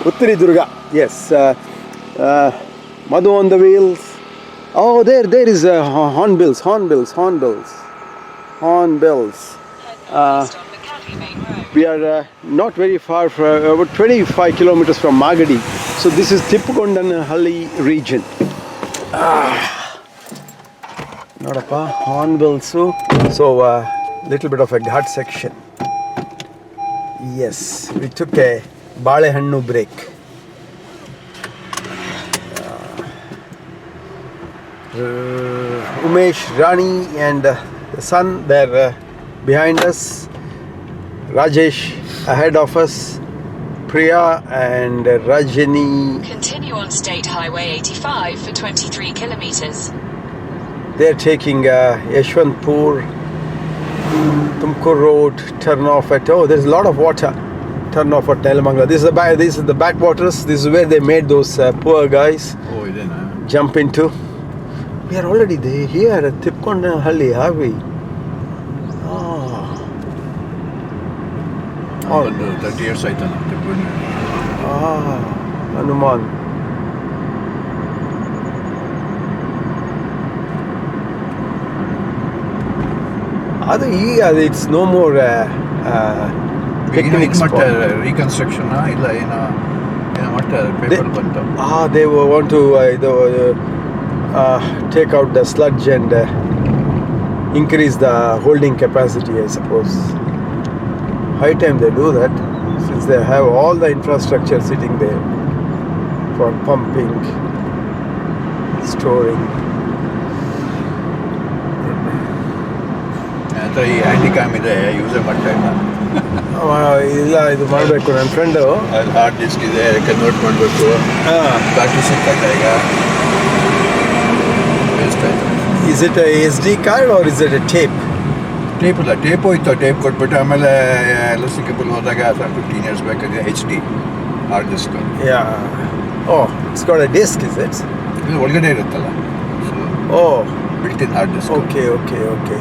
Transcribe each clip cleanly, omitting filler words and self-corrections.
Uttari Durga, yes. Madhu on the wheels. Oh, there is hornbills. We are not very far, about 25 kilometers from Magadi. So this is Tippukondanhalli region. Nodappa, hornbills. So little bit of a ghat section. Yes, we took a Balehannu break. Umesh, Rani and the son, they're behind us. Rajesh ahead of us. Priya and Rajani. Continue on State Highway 85 for 23 kilometers. They're taking Yeshwantpur, Tumkur Road, turn off at, there's a lot of water. Turn off at Nelamangala. This is the backwaters. This is where they made those poor guys jump into. We are already there here at Tippukondanhalli, are we? Oh, 30 years ಆಯ್ತು Hanuman. It's no more picnic spot. Reconstruction ಇಲ್ಲ ಏನೋ ಮಾಡ್ತಾರೆ paper ಬಂತು. They want to take out the sludge and increase the holding capacity, I suppose. High time they do that, since they have all the infrastructure sitting there for pumping, storing. ನಂತರ ಈ handy cam ಇದೆ use ಮಾಡ್ತಾ ಇಲ್ಲ. ಇಲ್ಲ, ಇದು ಮಾಡಬೇಕು. ನನ್ನ friend ಅದು ಹಾರ್ಡ್ ಡಿಸ್ಕ್ ಇದೆ, ಕನ್ವರ್ಟ್ ಮಾಡಬೇಕು. ಬ್ಯಾಟ್ರಿ ಸಿಕ್ಕಾಗ ಈಗ ವೇಸ್ಟ್ ಆಯ್ತು. Is it a SD card or is it a tape? Tape ಇಲ್ಲ, ಟೇಪು ಇತ್ತು. ಟೇಪ್ ಕೊಟ್ಬಿಟ್ಟು ಆಮೇಲೆ ಎಲ್ಲ ಸಿಕ್ಕಬಲ್ ಹೋದಾಗ 15 years ಬೇಕಾದ್ರೆ HD hard disk. It's got a disc, is it? ಇದು ಒಳಗಡೆ ಇರುತ್ತಲ್ಲ, built in hard disk. Okay.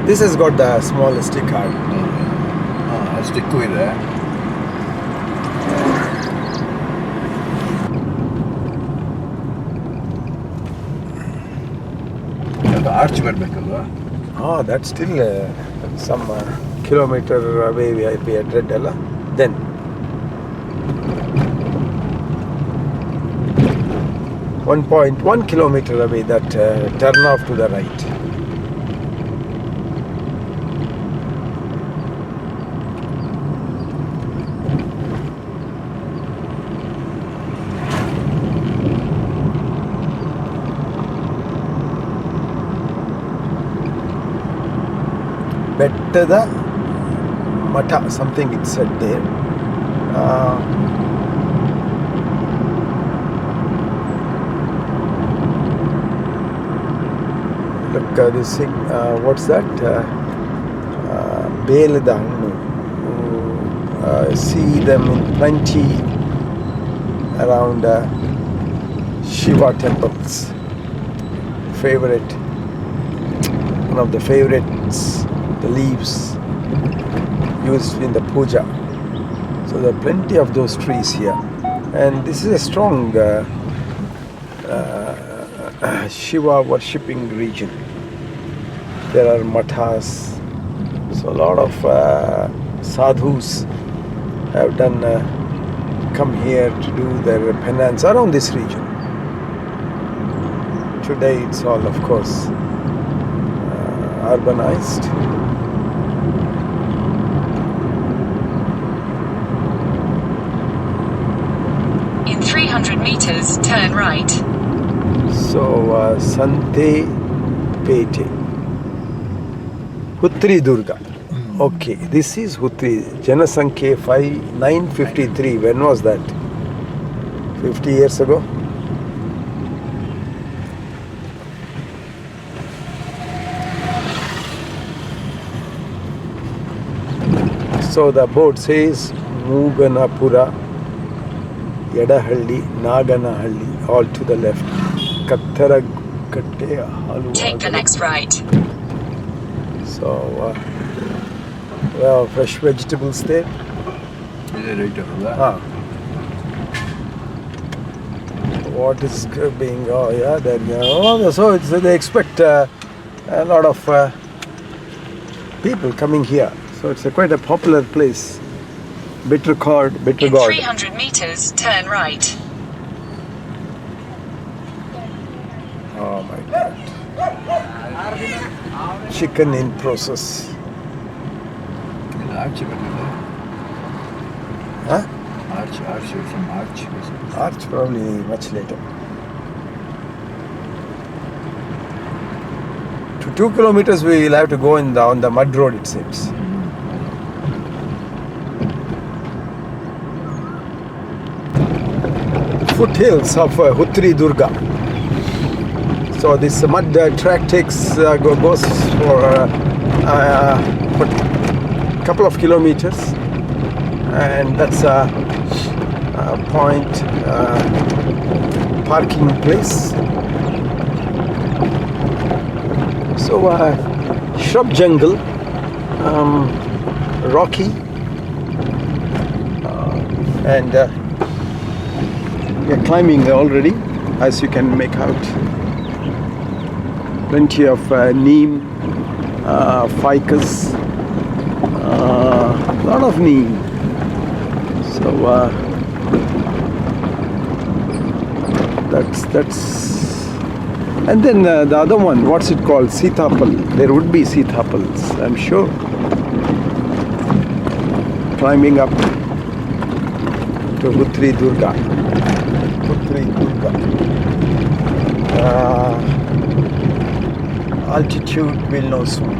This has got the small SD card. Stick ಇದೆ. ಅದು arch ಬರಬೇಕಲ್ವಾ? That's still some kilometer away we had read alla. Then 1.1 kilometer away, that turn off to the right. Betteda Mata, something it said there. Look, this thing, what's that? Belada Hannu. See them in plenty around Shiva temples. One of the favorites. The leaves used in the puja. So there are plenty of those trees here, and this is a strong Shiva worshipping region. There are mathas, so a lot of sadhus have come here to do their penance around this region. Today it's all, of course, urbanized. In 300 meters, turn right. So, Sante Pete. Uttari Durga. Okay, this is Uttari. Janasankhe 953. When was that? 50 years ago? So the board says Muganapura, Yadahalli, Naganahalli, all to the left. Kattaragatte, Take the next right. So, fresh vegetables there. ಇದೆ right ಅಲ್ಲ. what is being? Oh yeah, there you go. So they expect a lot of people coming here. So it's quite a popular place. Bittergård. In 300 meters, turn right. Oh my God. Chicken in process. Arch Huh? from Arch. Arch probably much later. To 2 kilometers we will have to go on the mud road, it seems. Foothills of Hutri Durga. So this mud track goes for a couple of kilometers, and that's a point parking place. So shrub jungle, rocky, and we are climbing already, as you can make out. Plenty of neem, ficus, lot of neem. So that's, and then the other one, what's it called? Sitapal. There would be sitapals, I'm sure. Climbing up to Hutri Durga. Hutri Durga. Altitude we'll know soon.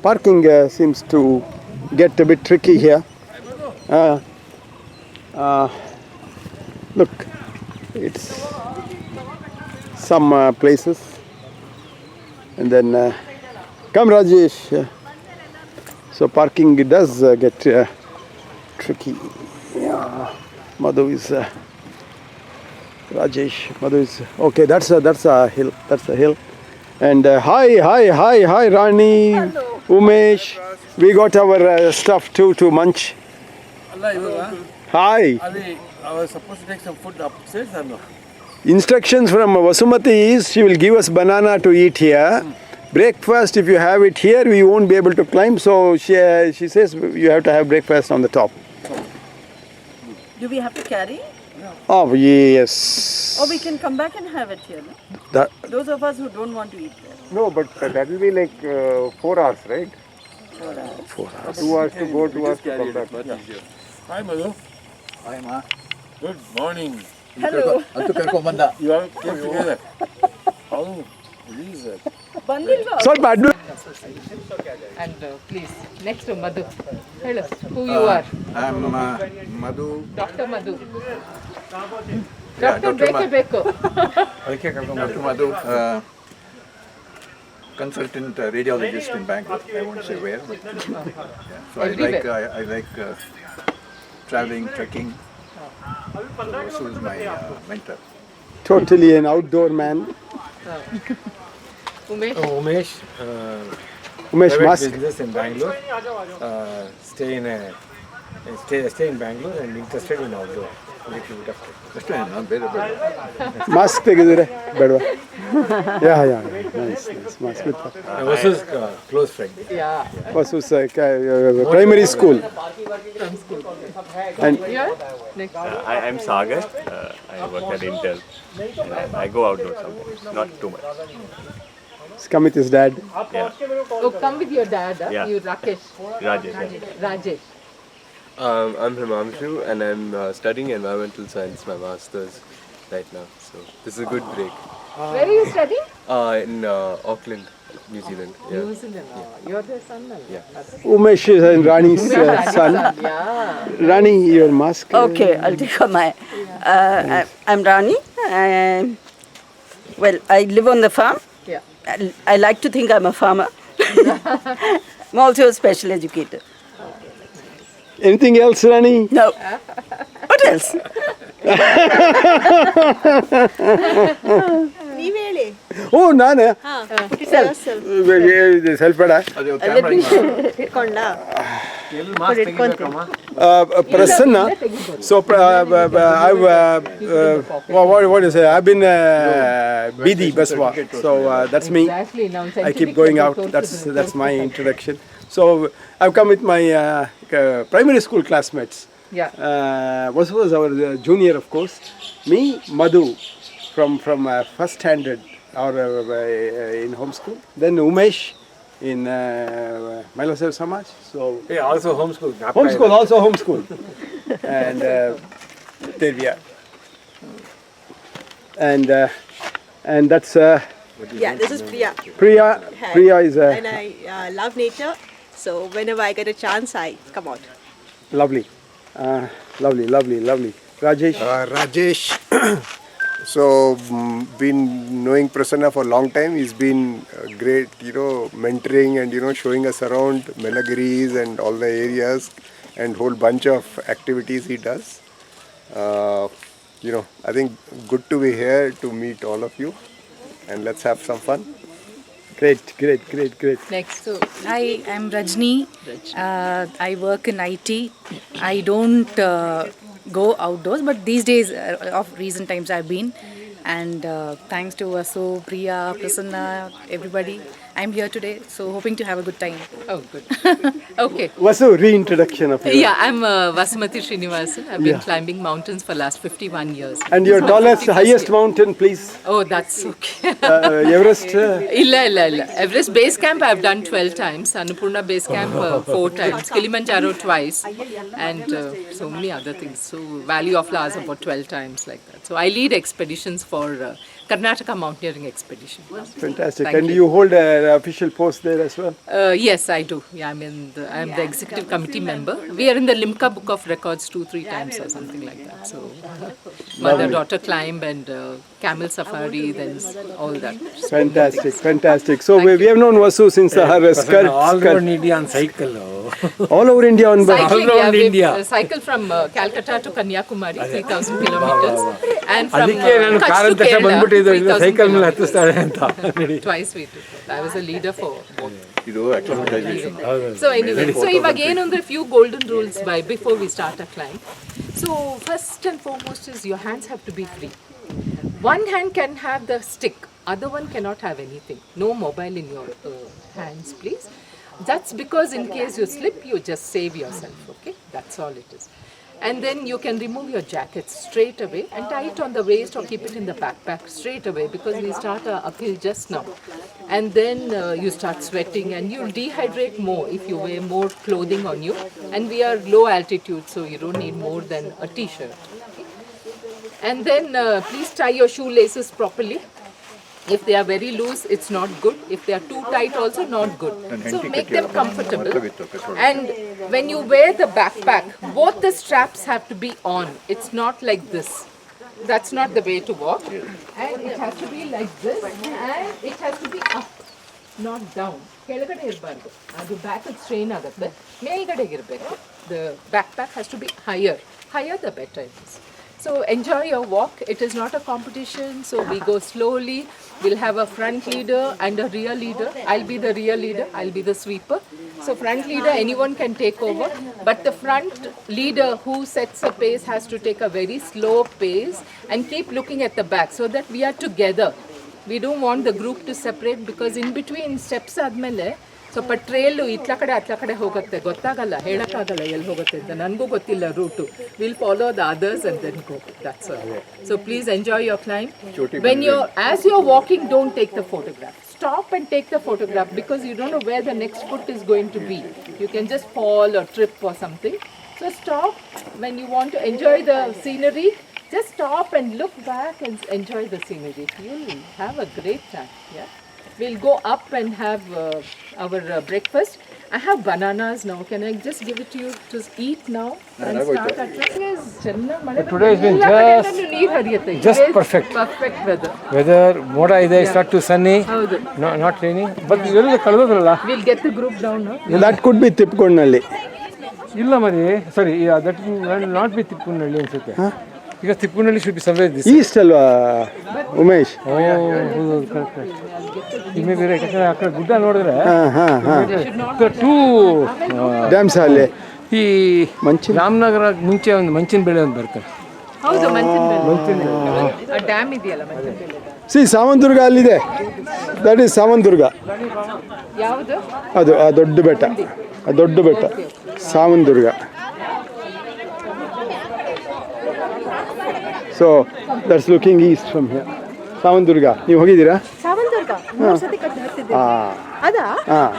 Parking seems to get a bit tricky here. Look, it's some places, and then come Rajesh. So parking does get tricky. Yeah, Madhu is Rajesh. Madhu is okay. That's a hill. That's a hill. And hi Rani. Hello. Umesh, we got our stuff too to munch. Hi. I was supposed to take some food upstairs or no? Instructions from Vasumati is she will give us banana to eat here. Breakfast, if you have it here, we won't be able to climb. So she says you have to have breakfast on the top. Do we have to carry? Oh yes. Or we can come back and have it here, no? Those of us who don't want to eat there. No, but that will be like 4 hours, right? 4 hours. 2 hours to go, 2 hours to come back. Hi, Madhu. Hi, Ma. Good morning. Hello. Antu karkonbanda. You all came together. How is it? Bandilva. ಸ್ವಲ್ಪ ಅಡ್ಡು. And please, next to Madhu. Hello, who you are? I'm Madhu. Dr. Madhu. Yeah, Dr. Dr. Beko. Dr. Madhu, consultant radiologist in Bangalore. I won't say where, but yeah. So I like traveling, trekking. So is my mentor. Totally an outdoor man. Umesh. Umesh, Umesh private Mask. business in Bangalore. Stay in Bangalore and interested in outdoor. Little bit of ಅಷ್ಟೇ ನಾನು ಬೇರೆ ಬೇಡ Mask ತೆಗೆದಿರೆ ಬೇಡವಾ? Yeah. Nice. Mask with Vasu's close friend. Yeah. Vasu's primary school. And Here? Next. I'm Sagar. I work at Intel. And I go outdoors sometimes, not too much. he's come with his dad. Oh, come with your dad, huh? Yeah. You Rakesh. Rajesh. Rajesh. I'm Himamshu and I'm studying environmental science, my master's right now. So this is a good break. Where are you studying? In Auckland, New Zealand. Yeah. New Zealand. You're their son, no? Yeah. Umesh is Rani's son. Yeah. Rani, your mask. Okay, I'll take my. I'm Rani. Well, I live on the farm. Yeah. I like to think I'm a farmer. I'm also a special educator. Anything else, Rani? No. What else? ಓ ನಾನು ಸ್ವಲ್ಪ ಬೇಡ Prasanna. So what do you say? I've been Bidi Baswa. So that's me. Exactly. Now I keep going out. That's my introduction. So I've come with my primary school classmates. Yeah. What was our junior, of course. Me, Madhu, from first standard or in homeschool. Then Umesh in Mailasev Samaj. So Hey, also homeschool. also homeschool. And there we are. And that's Yeah, this is Priya. Priya. Hi. Priya is And I love nature, so whenever I get a chance, I come out. lovely. Lovely. Rajesh. Rajesh. So, been knowing Prasanna for a long time. He's been great, mentoring and, showing us around Melagiris and all the areas and whole bunch of activities he does. I think good to be here to meet all of you and let's have some fun. Great. Next. So, hi, I'm Rajni. I work in IT. I don't go outdoors, but these days, of recent times, I've been. And thanks to Vasu, Priya, Prasanna, everybody, I'm here today. So, hoping to have a good time. Oh, good. Okay. Vasu, reintroduction of you. Yeah, I'm Vasumati Srinivasan. I've been climbing mountains for last 51 years. And your tallest, highest mountain, please. Oh, that's okay. Everest. Illa. Everest Base Camp I've done 12 times. Annapurna Base Camp 4 times. Kilimanjaro twice. And so many other things. So Valley of Flowers about 12 times like that. So I lead expeditions for Karnataka Mountaineering Expedition. Fantastic. Thank And you. you hold an official post there as well? Yes, I do. Yeah, I'm the executive committee member. We are in the Limca Book of Records 2-3 times or something like that. So mother-daughter climb and camel safari, then all that. Fantastic. So we have known Vasu since her skirt. All around India on cycle. All over India on bike. Cycling, All around we've India. Cycle from Calcutta to Kanyakumari, 3,000 kilometers. And from ಅದಕ್ಕೆ ನಾನು Kutch ಕಾರಲ್ಲಿ to ತಕ್ಷಣ Kerala, ಬಂದ್ಬಿಟ್ಟಿದ್ದು 3,000 cycle ಮೇಲೆ kilometers. ಹತ್ತಿಸ್ತಾಳೆ ಅಂತ Twice we did. I was a leader for both. ಇದು acclimatization. So anyway, so ಇವಾಗ ಏನು ಅಂದ್ರೆ few golden rules before we start a climb. So first and foremost is your hands have to be free. One hand can have the stick, other one cannot have anything. No mobile in your hands, please. That's because in case you slip, you just save yourself, okay? That's all it is. And then you can remove your jacket straight away and tie it on the waist or keep it in the backpack straight away because we start uphill just now. And then you start sweating and you'll dehydrate more if you wear more clothing on you. And we are low altitude, so you don't need more than a t-shirt. Okay? And then please tie your shoelaces properly. If they are very loose, it's not good. If they are too tight, also not good. So make them comfortable. And when you wear the backpack, both the straps have to be on. It's not like this. That's not the way to walk. And it has to be like this. And it has to be up, not down. ಕೆಳಗಡೆ ಇರಬಾರ್ದು, ಅದು back strain ಆಗುತ್ತೆ, ಮೇಲ್ಗಡೆಗೆ ಇರಬೇಕು. The backpack has to be higher the better it is. So enjoy your walk. It is not a competition, so we go slowly. We'll have a front leader and a rear leader. I'll be the rear leader, I'll be the sweeper. So front leader, anyone can take over, but the front leader who sets a pace has to take a very slow pace and keep looking at the back so that we are together. We don't want the group to separate because in between steps ಆದಮೇಲೆ ಸ್ವಲ್ಪ ಟ್ರೇಲು ಇತ್ಲ ಕಡೆ ಅತ್ಲ ಕಡೆ ಹೋಗುತ್ತೆ, ಗೊತ್ತಾಗಲ್ಲ, ಹೇಳೋಕ್ಕಾಗಲ್ಲ ಎಲ್ಲಿ ಹೋಗುತ್ತೆ ಅಂತ. ನನಗೂ ಗೊತ್ತಿಲ್ಲ route. Will follow the others and then go. That's all. So please enjoy your climb. As you're walking, don't take the photograph. Stop and take the photograph because you don't know where the next foot is going to be. You can just fall or trip or something. So stop when you want to enjoy the scenery. Just stop and look back and enjoy the scenery. You'll have a great time. Yeah. We'll go up and have our breakfast. I have bananas now. Can I just give it to you to eat now and start our trip? Today has been just perfect. Perfect weather. Weather, ಮೋಡ ಇದೆ, start to sunny, ಹೌದು. not raining. But ಇವೆಲ್ಲ ಕಳೆದೋದ್ರಲ್ಲ. We'll get the group down now. That could be Tipkonalli. ಇಲ್ಲ ಮರಿ, sorry, that will not be Tippanahalli ಅನ್ಸುತ್ತೆ. Because Tipunalli should be somewhere this. East alva, Umesh. Oh, correct. You may be right. ಯಾಕಂದ್ರೆ ಆ ಕಡೆ ಗುಡ್ಡ ನೋಡಿದ್ರೆ two dams ಅಲ್ಲಿ ಈ ರಾಮನಗರ ಮುಂಚೆ ಒಂದು ಮಂಚಿನ ಬೆಳೆ ಒಂದು ಬರ್ತದೆ. ಹೌದು ಮಂಚಿನ ಡ್ಯಾಮ್ ಇದೆಯಲ್ಲ ಮಂಚಿನ ಸಿ ಸಾವಂತದುರ್ಗ ಅಲ್ಲಿದೆ. That is Savandurga. ಯಾವುದು ಅದು ಆ ದೊಡ್ಡ ಬೆಟ್ಟ, ಆ ದೊಡ್ಡ ಬೆಟ್ಟ Savandurga. So that's looking east from here. Savandurga ನೀವು ಹೋಗಿದ್ದೀರಾ? ಸಾವಂತದುರ್ಗ 3 ಸತಿ ಕಟ್ಟಿ ಹತ್ತಿದ್ದೆ. ಅದಾ? ಹಾಂ.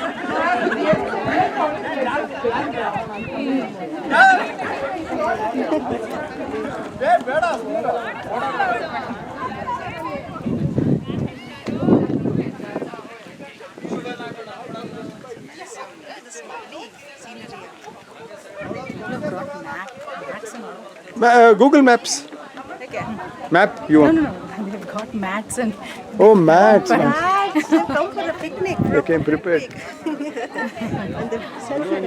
Google Maps. Map you want? No. They've got mats and. Oh, mats. Mats, they come for a picnic. They came prepared. And the selfie.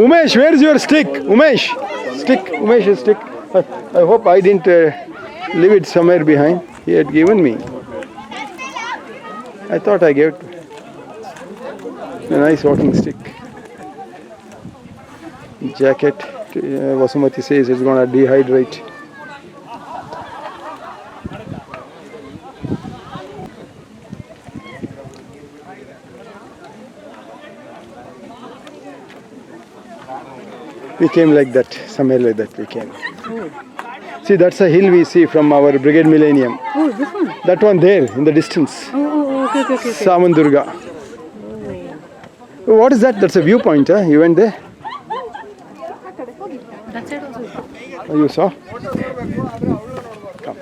Umesh, where is your stick? Umesh, Umesh's stick. I hope I didn't leave it somewhere behind. He had given me. I thought I gave it a nice walking stick. Jacket. Vasumati says it's going to dehydrate. We came like that, somewhere like that we came. See, that's a hill we see from our Brigade Millennium. Oh, this one? That one there in the distance. Okay. Samanturga. What is that? That's a viewpoint, huh? You went there? That side also. Oh, you saw? Come.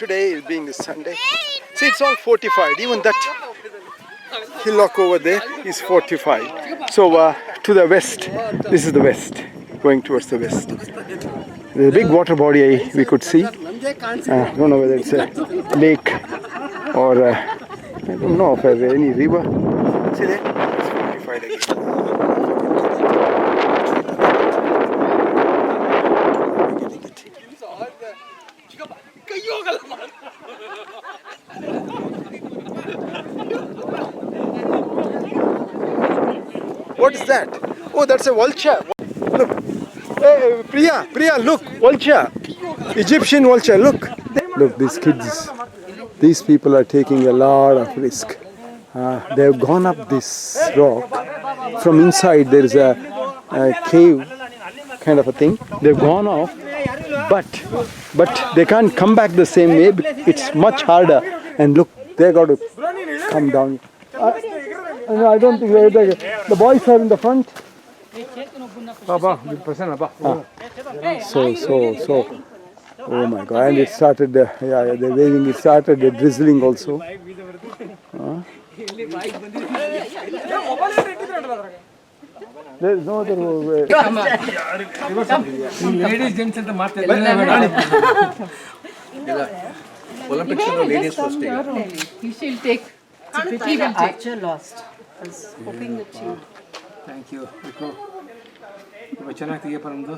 Today being the Sunday. See, it's all fortified. Even that hillock over there is fortified. So to the west, this is the west, going towards the west. There's a big water body we could see. I don't know whether it's a lake or I don't know if there's any river. See there? It's fortified again. What is that? Oh, that's a vulture. Look. Hey, Priya, look. Vulture. Egyptian vulture, look. Look, these kids. These people are taking a lot of risk. They have gone up this rock. From inside there is a cave kind of a thing. They've gone off, but they can't come back the same way. It's much harder. And look, they got to come down. I don't think the boys are in the front. So. Oh my God! And it started. They're waving. It started drizzling also. There's no other way. Ladies, gents ಅಂತ ಮಾತಾಡ್ತಾರೆ. Olympics ladies first. She'll take. Archer lost. I was hoping that she would. Thank you. ತುಂಬ ಚೆನ್ನಾಗಿ ತೆಗಿಯಪ್ಪ ನಮ್ಮದು.